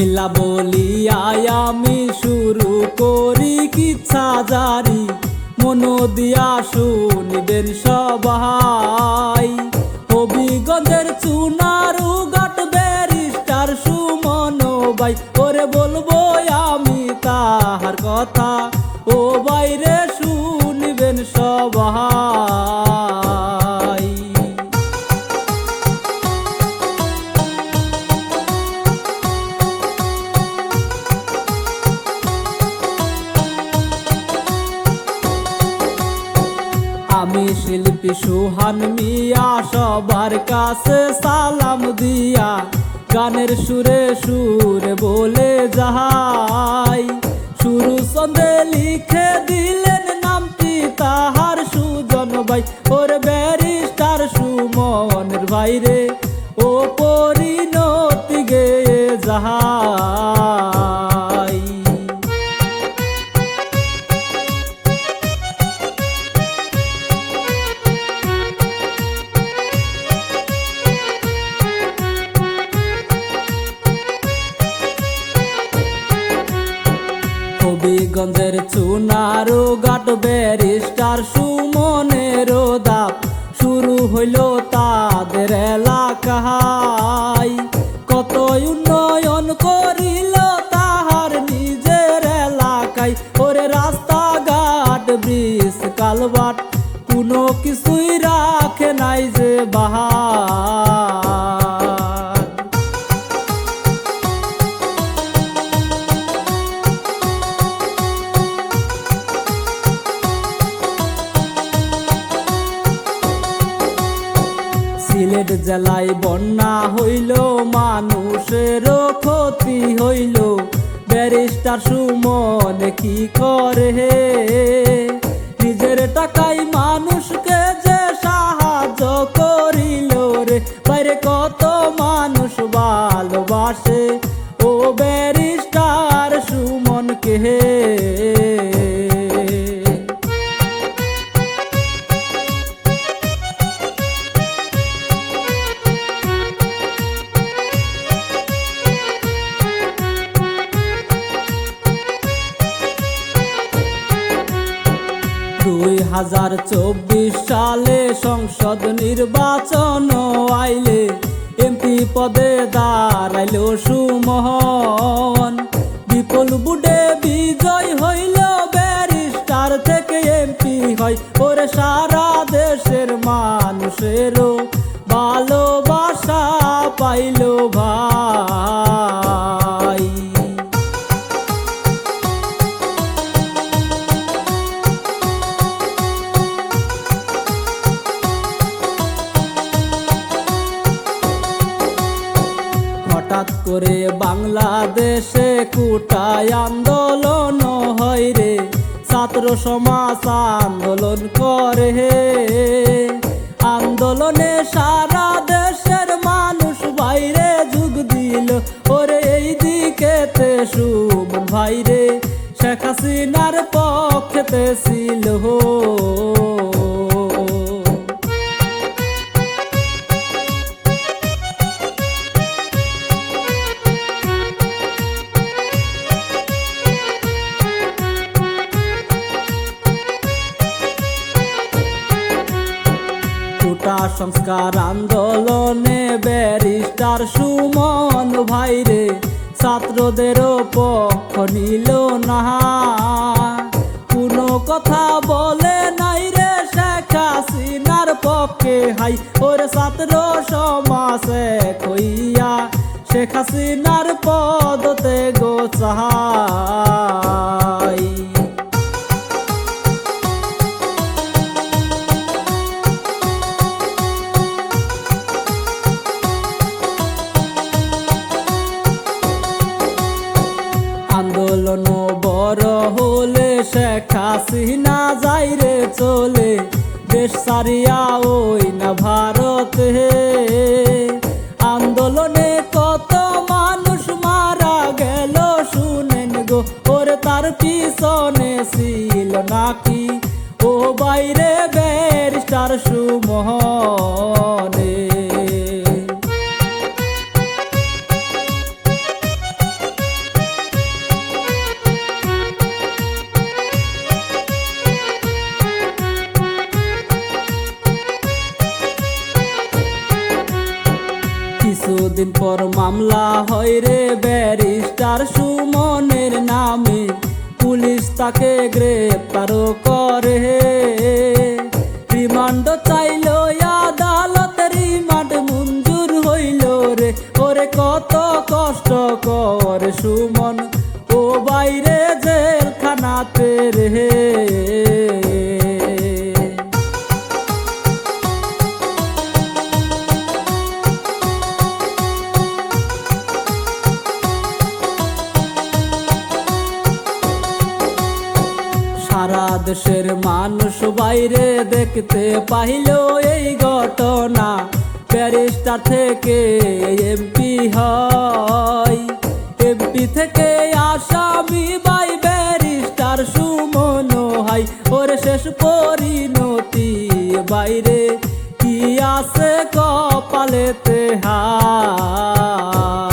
মিল্লা বলিয়াই আমি শুরু করি কিচ্ছা জারি, মন দিয়া শুনিবেন সবাই। হবিগঞ্জের চুনারু ঘাট ব্যারিস্টার সুমন ভাই, ওরে বলবো আমি তাহার কথা, ও বাইরে শুনিবেন সবাই। আমি শিল্পী সুহান মিয়া, সবার কাছে সালাম দিয়া গানের সুরে সুরে বলে যাহাই। শুরু ছন্দে লিখে দিলেন নামটি তাহার সুজন ভাই, ওর ব্যারিস্টার সুমনের ভাইরে, ও পরিণতি গে যাহাই। হবিগঞ্জের চুনারু ঘাট ব্যারিস্টার সুমনের দাপ, শুরু হইল তাদের এলাকায়। কত উন্নয়ন করিল তাহার নিজের এলাকায়, ওরে রাস্তাঘাট ব্রিজ কালভার্ট কোনো কিছুই রাখে নাই যে বাহার। সিলেট জেলায় বন্যা হইল, মানুষেরও ক্ষতি হইল, ব্যারিস্টার সুমন কি করে? নিজের টাকায় মানুষকে যে সাহায্য করিল রে, বাইরে কত মানুষ ভালোবাসে ও ব্যারিস্টার সুমনকে। দুই 2024 সালে সংসদ নির্বাচন আইলে এমপি পদে দাঁড়াইল সুমন। বিপুল বুডে বিজয় হইল, ব্যারিস্টার থেকে এমপি হয়, ওরে সারা দেশের মানুষেরও ভালোবাসা পাইল ভাই। হঠাৎ করে বাংলাদেশে কোটায় আন্দোলন হয় রে, ছাত্র সমাজ আন্দোলন করে। আন্দোলনে সারা দেশের মানুষ বাইরে যোগ দিল, ওরে এই দিকেতে সুমন ভাইরে শেখ হাসিনার পক্ষেতে ছিল। কোটা সংস্কার আন্দোলনে ব্যারিস্টার সুমন ভাইরে ছাত্রদেরও পক্ষ নিল না, কোনো কথা বলে নাই রে শেখ হাসিনার পক্ষে হাই, ওরে ছাত্র সমাজ এক হইয়া শেখ হাসিনার পদতে গো চাহাই। আন্দোলন বড় হলে শেখ হাসিনা যাইরে চলে, দেশ ছাড়িয়া ওই না ভারতে। আন্দোলনে কত মানুষ মারা গেল শুনেন গো, ওরে তার পিছনে ছিল নাকি ও বাইরে ব্যারিস্টার সুমনে। কিছুদিন পর মামলা হয় রে ব্যারিস্টার সুমনের নামে, পুলিশ তাকে গ্রেপ্তারও করে। রিমান্ড চাইল আদালত, রিমান্ড মঞ্জুর হইল রে। ওরে কত কষ্ট করে সুমন ও বাইরে জেলখানাতে রে। সারা দেশের মানুষ বাইরে দেখতে পাইল এই ঘটনা, ব্যারিস্টার থেকে এমপি হয়। এমপি থেকে আসামি ভাই ব্যারিস্টার সুমন হয়। ওর শেষ পরিণতি বাইরে কি আছে কপালেতে হায়।